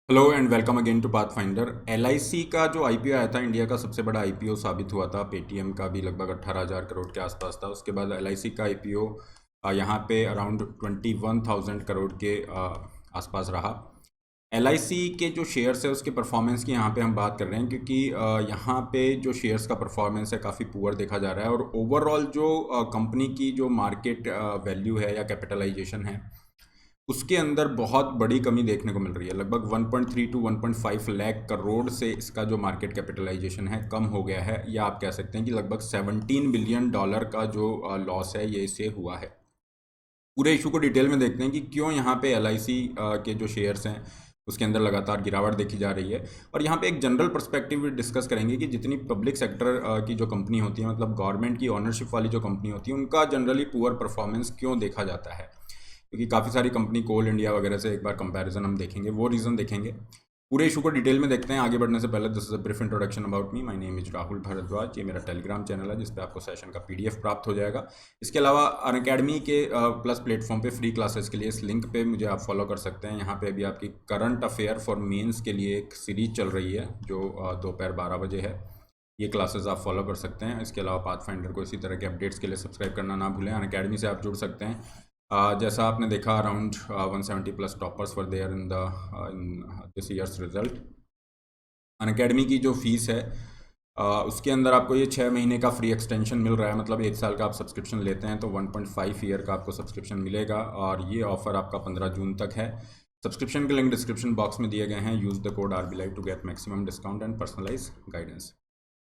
Hello and welcome again to Pathfinder. LIC का जो IPO आया था, इंडिया का सबसे बड़ा आईपीओ साबित हुआ था। पेटीएम का भी लगभग 18,000 करोड़ के आसपास था। उसके बाद एलआईसी का आईपीओ यहाँ पे अराउंड 21,000 करोड़ के आसपास रहा। एलआईसी के जो शेयर्स है उसके परफॉर्मेंस की यहाँ पे हम बात कर रहे हैं, क्योंकि यहाँ पे जो शेयर्स का परफॉर्मेंस है काफ़ी पुअर देखा जा रहा है। और ओवरऑल जो कंपनी की जो मार्केट वैल्यू है या कैपिटलाइजेशन है, उसके अंदर बहुत बड़ी कमी देखने को मिल रही है। लगभग 1.3 टू 1.5 लाख करोड़ से इसका जो मार्केट कैपिटलाइजेशन है कम हो गया है, या आप कह सकते हैं कि लगभग 17 बिलियन डॉलर का जो लॉस है ये इससे हुआ है। पूरे इशू को डिटेल में देखते हैं कि क्यों यहाँ पे एलआईसी के जो शेयर्स हैं उसके अंदर लगातार गिरावट देखी जा रही है। और यहाँ पे एक जनरल पर्सपेक्टिव डिस्कस करेंगे कि जितनी पब्लिक सेक्टर की जो कंपनी होती है, मतलब गवर्नमेंट की ओनरशिप वाली जो कंपनी होती है, उनका जनरली पुअर परफॉर्मेंस क्यों देखा जाता है। क्योंकि काफ़ी सारी कंपनी, कोल इंडिया वगैरह से एक बार कंपैरिजन हम देखेंगे, वो रीज़न देखेंगे। पूरे इशू को डिटेल में देखते हैं। आगे बढ़ने से पहले this is a brief introduction about me. My name is Rahul Bhardwaj. ये मेरा टेलीग्राम चैनल है जिस पे आपको सेशन का पीडीएफ प्राप्त हो जाएगा। इसके अलावा अनअकैडमी के प्लस प्लेटफॉर्म पे फ्री क्लासेस के लिए इस लिंक पे मुझे आप फॉलो कर सकते हैं। यहाँ पे अभी आपकी करंट अफेयर फॉर मेंस के लिए एक सीरीज चल रही है जो दोपहर 12 बजे है। ये क्लासेस आप फॉलो कर सकते हैं। इसके अलावा पाथफाइंडर को इसी तरह के अपडेट्स के लिए सब्सक्राइब करना ना भूलें। अनअकैडमी से आप जुड़ सकते हैं। जैसा आपने देखा, around 170 plus toppers were there in this years result. Unacademy की जो फीस है उसके अंदर आपको ये 6 महीने का फ्री एक्सटेंशन मिल रहा है। मतलब 1 साल का आप सब्सक्रिप्शन लेते हैं तो 1.5 ईयर का आपको सब्सक्रिप्शन मिलेगा, और ये ऑफर आपका 15 जून तक है। सब्सक्रिप्शन के लिंक डिस्क्रिप्शन बॉक्स में दिए गए हैं। Use the code RB live to get maximum discount and personalize guidance.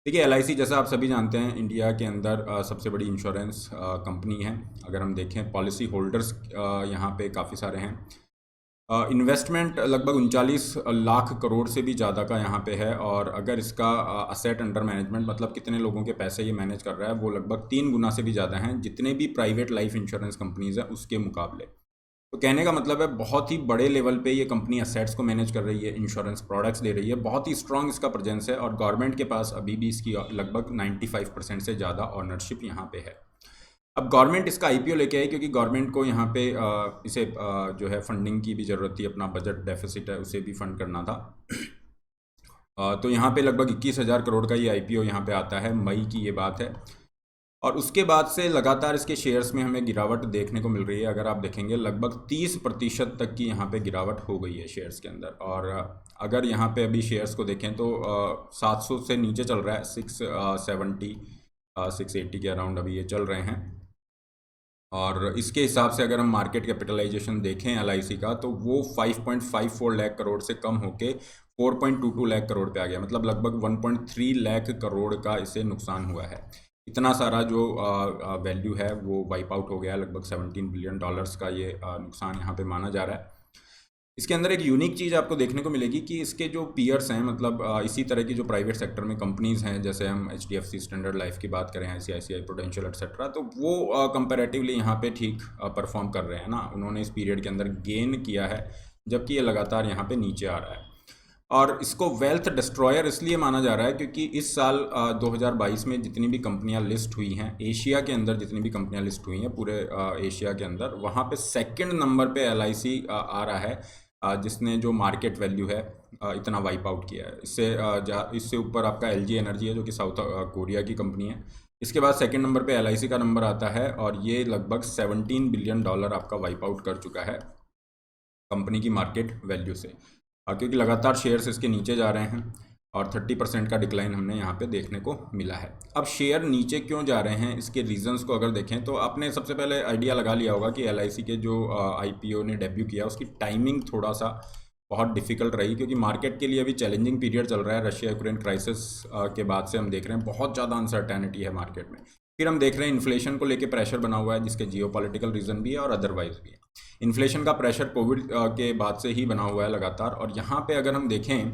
देखिए, एलआईसी जैसा आप सभी जानते हैं इंडिया के अंदर सबसे बड़ी इंश्योरेंस कंपनी है। अगर हम देखें, पॉलिसी होल्डर्स यहाँ पे काफ़ी सारे हैं। इन्वेस्टमेंट लगभग 39 लाख करोड़ से भी ज़्यादा का यहाँ पे है। और अगर इसका असेट अंडर मैनेजमेंट, मतलब कितने लोगों के पैसे ये मैनेज कर रहा है, वो लगभग 3 गुना से भी ज़्यादा हैं जितने भी प्राइवेट लाइफ इंश्योरेंस कंपनीज़ हैं उसके मुकाबले। तो कहने का मतलब है बहुत ही बड़े लेवल पे ये कंपनी असेट्स को मैनेज कर रही है, इंश्योरेंस प्रोडक्ट्स दे रही है। बहुत ही स्ट्रांग इसका प्रेजेंस है, और गवर्नमेंट के पास अभी भी इसकी लगभग 95% से ज़्यादा ऑनरशिप यहाँ पे है। अब गवर्नमेंट इसका आईपीओ लेके आई क्योंकि गवर्नमेंट को यहाँ पे इसे जो है फंडिंग की भी ज़रूरत थी। अपना बजट डेफिसिट है उसे भी फंड करना था। तो यहाँ पे लगभग 21,000 करोड़ का ये आईपीओ यहाँ पे आता है। मई की ये बात है। और उसके बाद से लगातार इसके शेयर्स में हमें गिरावट देखने को मिल रही है। अगर आप देखेंगे, लगभग 30% तक की यहाँ पे गिरावट हो गई है शेयर्स के अंदर। और अगर यहाँ पे अभी शेयर्स को देखें तो 700 से नीचे चल रहा है। 670 680 के अराउंड अभी ये चल रहे हैं। और इसके हिसाब से अगर हम मार्केट कैपिटलाइजेशन देखें एलआईसी का, तो वो 5.54 लाख करोड़ से कम होके 4.22 लाख करोड़ पे आ गया। मतलब लगभग 1.3 लाख करोड़ का इसे नुकसान हुआ है। इतना सारा जो वैल्यू है वो वाइप आउट हो गया। लगभग 17 बिलियन डॉलर्स का ये नुकसान यहाँ पे माना जा रहा है। इसके अंदर एक यूनिक चीज़ आपको देखने को मिलेगी कि इसके जो पीयर्स हैं, मतलब इसी तरह की जो प्राइवेट सेक्टर में कंपनीज़ हैं, जैसे हम एचडीएफसी, स्टैंडर्ड लाइफ की बात करें, आईसीआईसीआई प्रूडेंशियल एक्सेट्रा, तो वो कंपैरेटिवली यहाँ पे ठीक परफॉर्म कर रहे हैं ना। उन्होंने इस पीरियड के अंदर गेन किया है, जबकि ये लगातार यहाँ पे नीचे आ रहा है। और इसको वेल्थ डिस्ट्रॉयर इसलिए माना जा रहा है क्योंकि इस साल 2022 में जितनी भी कंपनियां लिस्ट हुई हैं, एशिया के अंदर जितनी भी कंपनियां लिस्ट हुई हैं पूरे एशिया के अंदर, वहाँ पे सेकंड नंबर पे एलआईसी आ रहा है, जिसने जो मार्केट वैल्यू है इतना वाइप आउट किया है। इससे ऊपर आपका एलजी एनर्जी है जो कि साउथ कोरिया की कंपनी है। इसके बाद सेकंड नंबर पे एलआईसी का नंबर आता है, और ये लगभग 17 बिलियन डॉलर आपका वाइप आउट कर चुका है कंपनी की मार्केट वैल्यू से। क्योंकि लगातार शेयर्स इसके नीचे जा रहे हैं, और 30% का डिक्लाइन हमने यहाँ पे देखने को मिला है। अब शेयर नीचे क्यों जा रहे हैं, इसके रीजंस को अगर देखें तो आपने सबसे पहले आइडिया लगा लिया होगा कि एलआईसी के जो आईपीओ ने डेब्यू किया उसकी टाइमिंग थोड़ा सा बहुत डिफिकल्ट रही, क्योंकि मार्केट के लिए अभी चैलेंजिंग पीरियड चल रहा है। रशिया यूक्रेन क्राइसिस के बाद से हम देख रहे हैं बहुत ज़्यादा अनसर्टेनिटी है मार्केट में। फिर हम देख रहे हैं इन्फ्लेशन को लेकर प्रेशर बना हुआ है, जिसके जियोपॉलिटिकल रीज़न भी है और अदरवाइज भी है। इन्फ्लेशन का प्रेशर कोविड के बाद से ही बना हुआ है लगातार। और यहाँ पे अगर हम देखें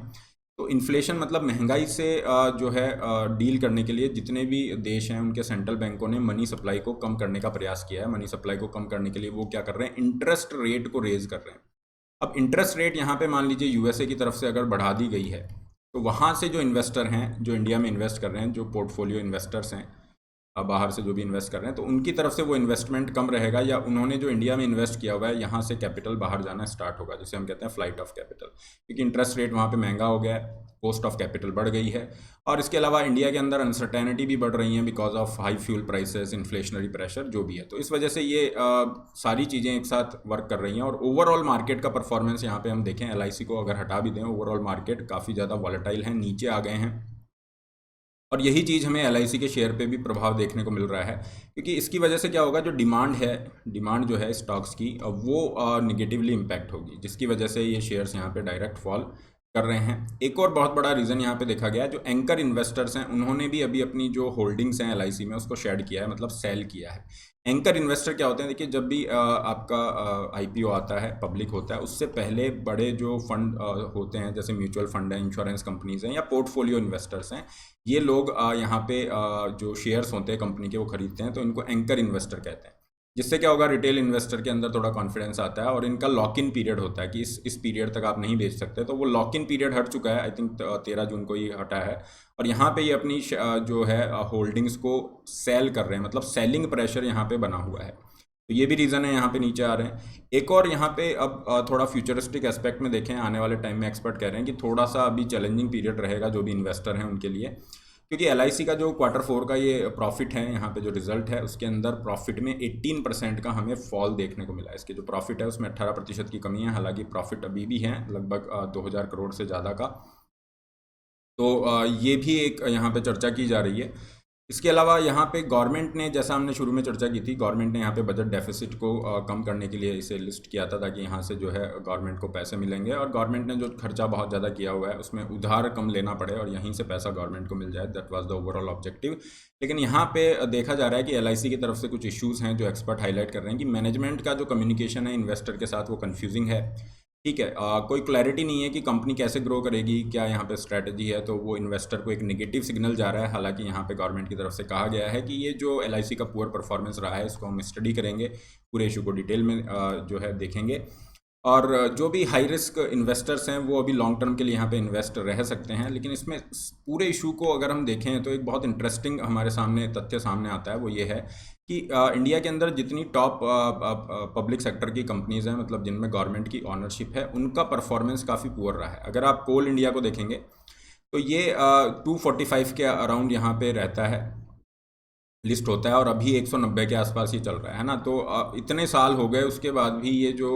तो इन्फ्लेशन मतलब महंगाई से जो है डील करने के लिए जितने भी देश हैं उनके सेंट्रल बैंकों ने मनी सप्लाई को कम करने का प्रयास किया है। मनी सप्लाई को कम करने के लिए वो क्या कर रहे हैं, इंटरेस्ट रेट को रेज कर रहे हैं। अब इंटरेस्ट रेट यहाँ पे मान लीजिए यूएसए की तरफ से अगर बढ़ा दी गई है, तो वहाँ से जो इन्वेस्टर हैं, जो इंडिया में इन्वेस्ट कर रहे हैं, जो पोर्टफोलियो इन्वेस्टर्स हैं, बाहर से जो भी इन्वेस्ट कर रहे हैं, तो उनकी तरफ से वो इन्वेस्टमेंट कम रहेगा, या उन्होंने जो इंडिया में इन्वेस्ट किया हुआ है यहाँ से कैपिटल बाहर जाना स्टार्ट होगा, जिसे हम कहते हैं फ्लाइट ऑफ कैपिटल, क्योंकि इंटरेस्ट रेट वहाँ पे महंगा हो गया है, कॉस्ट ऑफ कैपिटल बढ़ गई है। और इसके अलावा इंडिया के अंदर अनसर्टेनिटी भी बढ़ रही है because of high fuel prices, inflationary pressure जो भी है, तो इस वजह से ये सारी चीज़ें एक साथ वर्क कर रही हैं। और ओवरऑल मार्केट का परफॉर्मेंस यहाँ पे हम देखें, LIC को अगर हटा भी दें, ओवरऑल मार्केट काफ़ी ज़्यादा वॉलेटाइल है, नीचे आ गए हैं, और यही चीज़ हमें LIC के शेयर पे भी प्रभाव देखने को मिल रहा है, क्योंकि इसकी वजह से क्या होगा, जो डिमांड जो है स्टॉक्स की, अब वो निगेटिवली इम्पैक्ट होगी, जिसकी वजह से ये शेयर्स यहाँ पे डायरेक्ट फॉल कर रहे हैं। एक और बहुत बड़ा रीज़न यहाँ पे देखा गया है, जो एंकर इन्वेस्टर्स हैं उन्होंने भी अभी अपनी जो होल्डिंग्स हैं LIC में उसको शेड किया है, मतलब सेल किया है। एंकर इन्वेस्टर क्या होते हैं, देखिए जब भी आपका IPO आता है, पब्लिक होता है, उससे पहले बड़े जो फंड होते हैं, जैसे म्यूचुअल फंड है, इंश्योरेंस कंपनीज हैं, या पोर्टफोलियो इन्वेस्टर्स हैं, ये लोग यहाँ पे जो शेयर्स होते हैं कंपनी के वो खरीदते हैं, तो इनको एंकर इन्वेस्टर कहते हैं। जिससे क्या होगा, रिटेल इन्वेस्टर के अंदर थोड़ा कॉन्फिडेंस आता है, और इनका लॉक इन पीरियड होता है कि इस पीरियड तक आप नहीं बेच सकते, तो वो लॉक इन पीरियड हट चुका है, आई थिंक 13 जून को ही हटा है, और यहाँ पे ये अपनी जो है होल्डिंग्स को सेल कर रहे हैं, मतलब सेलिंग प्रेशर यहाँ पे बना हुआ है, तो ये भी रीज़न है यहाँ पे नीचे आ रहे हैं। एक और यहाँ पे अब थोड़ा फ्यूचरिस्टिक एस्पेक्ट में देखें, आने वाले टाइम में एक्सपर्ट कह रहे हैं कि थोड़ा सा अभी चैलेंजिंग पीरियड रहेगा जो भी इन्वेस्टर हैं उनके लिए, क्योंकि LIC का जो Q4 का ये प्रॉफिट है, यहाँ पे जो रिजल्ट है उसके अंदर प्रॉफिट में 18% का हमें फॉल देखने को मिला है। इसके जो प्रॉफिट है उसमें 18% की कमी है, हालांकि प्रॉफिट अभी भी है लगभग 2000 करोड़ से ज़्यादा का, तो ये भी एक यहाँ पे चर्चा की जा रही है। इसके अलावा यहाँ पे गवर्नमेंट ने, जैसा हमने शुरू में चर्चा की थी, गवर्नमेंट ने यहाँ पे बजट डेफिसिट को कम करने के लिए इसे लिस्ट किया था, ताकि यहाँ से जो है गवर्नमेंट को पैसे मिलेंगे, और गवर्नमेंट ने जो खर्चा बहुत ज़्यादा किया हुआ है उसमें उधार कम लेना पड़े और यहीं से पैसा गवर्नमेंट को मिल जाए, that was the overall objective. लेकिन यहाँ पे देखा जा रहा है कि LIC की तरफ से कुछ इश्यूज़ हैं जो एक्सपर्ट हाईलाइट कर रहे हैं, कि मैनेजमेंट का जो कम्युनिकेशन है इन्वेस्टर के साथ वो कन्फ्यूजिंग है, ठीक है, कोई क्लैरिटी नहीं है कि कंपनी कैसे ग्रो करेगी, क्या यहाँ पे स्ट्रैटेजी है, तो वो इन्वेस्टर को एक नेगेटिव सिग्नल जा रहा है। हालांकि यहाँ पे गवर्नमेंट की तरफ से कहा गया है कि ये जो LIC का पुअर परफॉर्मेंस रहा है इसको हम स्टडी करेंगे, पूरे इशू को डिटेल में जो है देखेंगे, और जो भी हाई रिस्क इन्वेस्टर्स हैं वो अभी लॉन्ग टर्म के लिए यहाँ पे इन्वेस्ट रह सकते हैं। लेकिन इसमें पूरे इशू को अगर हम देखें तो एक बहुत इंटरेस्टिंग हमारे सामने तथ्य सामने आता है, वो ये है कि इंडिया के अंदर जितनी टॉप पब्लिक सेक्टर की कंपनीज़ हैं, मतलब जिनमें गवर्नमेंट की ऑनरशिप है, उनका परफॉर्मेंस काफ़ी पुअर रहा है। अगर आप कोल इंडिया को देखेंगे तो ये 245 के अराउंड यहाँ पे रहता है, लिस्ट होता है, और अभी 190 के आसपास ही चल रहा है ना। तो इतने साल हो गए उसके बाद भी ये जो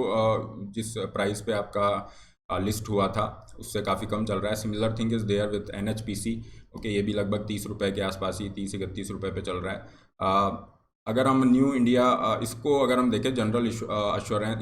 जिस प्राइस पे आपका लिस्ट हुआ था उससे काफ़ी कम चल रहा है। Similar thing is there with NHPC, okay, ये भी लगभग 30 रुपये के आसपास ही, 30-31 रुपये पे चल रहा है। अगर हम न्यू इंडिया इसको अगर हम देखें, जनरल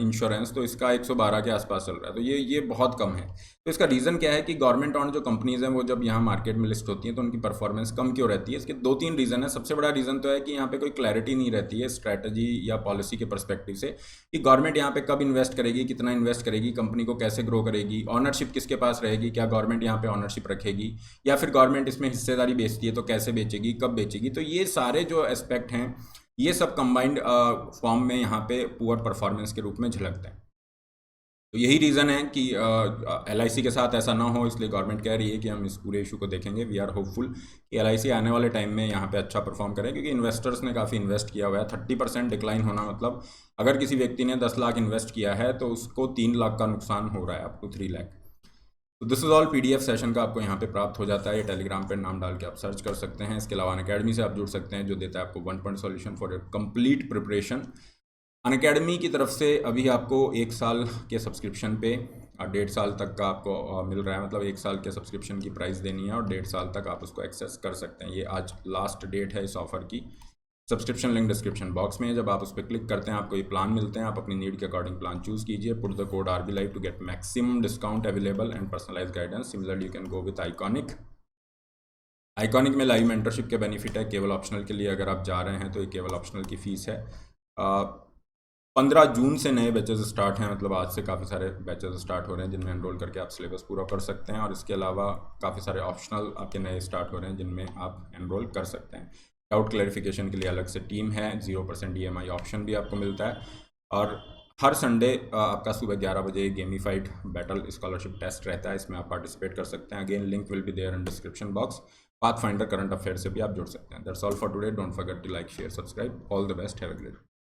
इंश्योरेंस, तो इसका 112 के आसपास चल रहा है, तो ये बहुत कम है। तो इसका रीज़न क्या है कि गवर्नमेंट ऑन जो कंपनीज़ हैं वो जब यहाँ मार्केट में लिस्ट होती हैं तो उनकी परफॉर्मेंस कम क्यों रहती है। इसके 2-3 रीज़न है। सबसे बड़ा रीज़न तो है कि यहाँ पे कोई क्लैरिटी नहीं रहती है स्ट्रैटेजी या पॉलिसी के पर्सपेक्टिव से, कि गवर्नमेंट यहाँ पे कब इन्वेस्ट करेगी, कितना इन्वेस्ट करेगी, कंपनी को कैसे ग्रो करेगी, ऑनरशिप किसके पास रहेगी, क्या गवर्नमेंट यहाँ पे ऑनरशिप रखेगी, या फिर गवर्नमेंट इसमें हिस्सेदारी बेचती है तो कैसे बेचेगी, कब बेचेगी। तो ये सारे जो एस्पेक्ट हैं ये सब कंबाइंड फॉर्म में यहाँ पे पुअर परफॉर्मेंस के रूप में झलकते हैं। तो यही रीज़न है कि LIC के साथ ऐसा ना हो, इसलिए गवर्नमेंट कह रही है कि हम इस पूरे इशू को देखेंगे। वी आर होपफुल कि LIC आने वाले टाइम में यहाँ पे अच्छा परफॉर्म करे, क्योंकि इन्वेस्टर्स ने काफ़ी इन्वेस्ट किया हुआ है। 30% डिक्लाइन होना मतलब अगर किसी व्यक्ति ने 10 लाख इन्वेस्ट किया है तो उसको 3 लाख का नुकसान हो रहा है, अप टू 3 लाख। तो this is all PDF session का आपको यहाँ पे प्राप्त हो जाता है। ये टेलीग्राम पे नाम डाल के आप सर्च कर सकते हैं। इसके अलावा अनअकैडमी से आप जुड़ सकते हैं, जो देता है आपको 1 point solution for your complete preparation. Unacademy की तरफ से अभी आपको 1 साल के सब्सक्रिप्शन पे 1.5 साल तक का आपको मिल रहा है, मतलब 1 साल के सब्सक्रिप्शन की प्राइस देनी है और 1.5 साल तक आप उसको एक्सेस कर सकते हैं। ये आज लास्ट डेट है इस ऑफर की। सब्सक्रिप्शन लिंक डिस्क्रिप्शन बॉक्स में है, जब आप उस पर क्लिक करते हैं आपको ये प्लान मिलते हैं। आप अपनी नीड के अकॉर्डिंग प्लान चूज़ कीजिए, put the code RBLive to get maximum discount available and personalize guidance. Similarly you can go with iconic में लाइव मेंटरशिप के बेनिफिट है, केवल ऑप्शनल के लिए अगर आप जा रहे हैं तो ये केवल ऑप्शनल की फ़ीस है। 15 जून से नए बैचेस स्टार्ट हैं, मतलब आज से काफ़ी सारे बैचेस स्टार्ट हो रहे हैं जिनमें एनरोल करके आप सिलेबस पूरा कर सकते हैं, और इसके अलावा काफ़ी सारे ऑप्शनल आपके नए स्टार्ट हो रहे हैं जिनमें आप एनरोल कर सकते हैं। डाउट क्लैरिफिकेशन के लिए अलग से टीम है, 0% EMI ऑप्शन भी आपको मिलता है, और हर संडे आपका सुबह 11 बजे गेमीफाइड बैटल स्कॉलरशिप टेस्ट रहता है, इसमें आप पार्टिसिपेट कर सकते हैं। Again link will be there in description box. Pathfinder current affair से भी आप जुड़ सकते हैं। That's all for today. Don't forget to like share subscribe. All the best. Have a great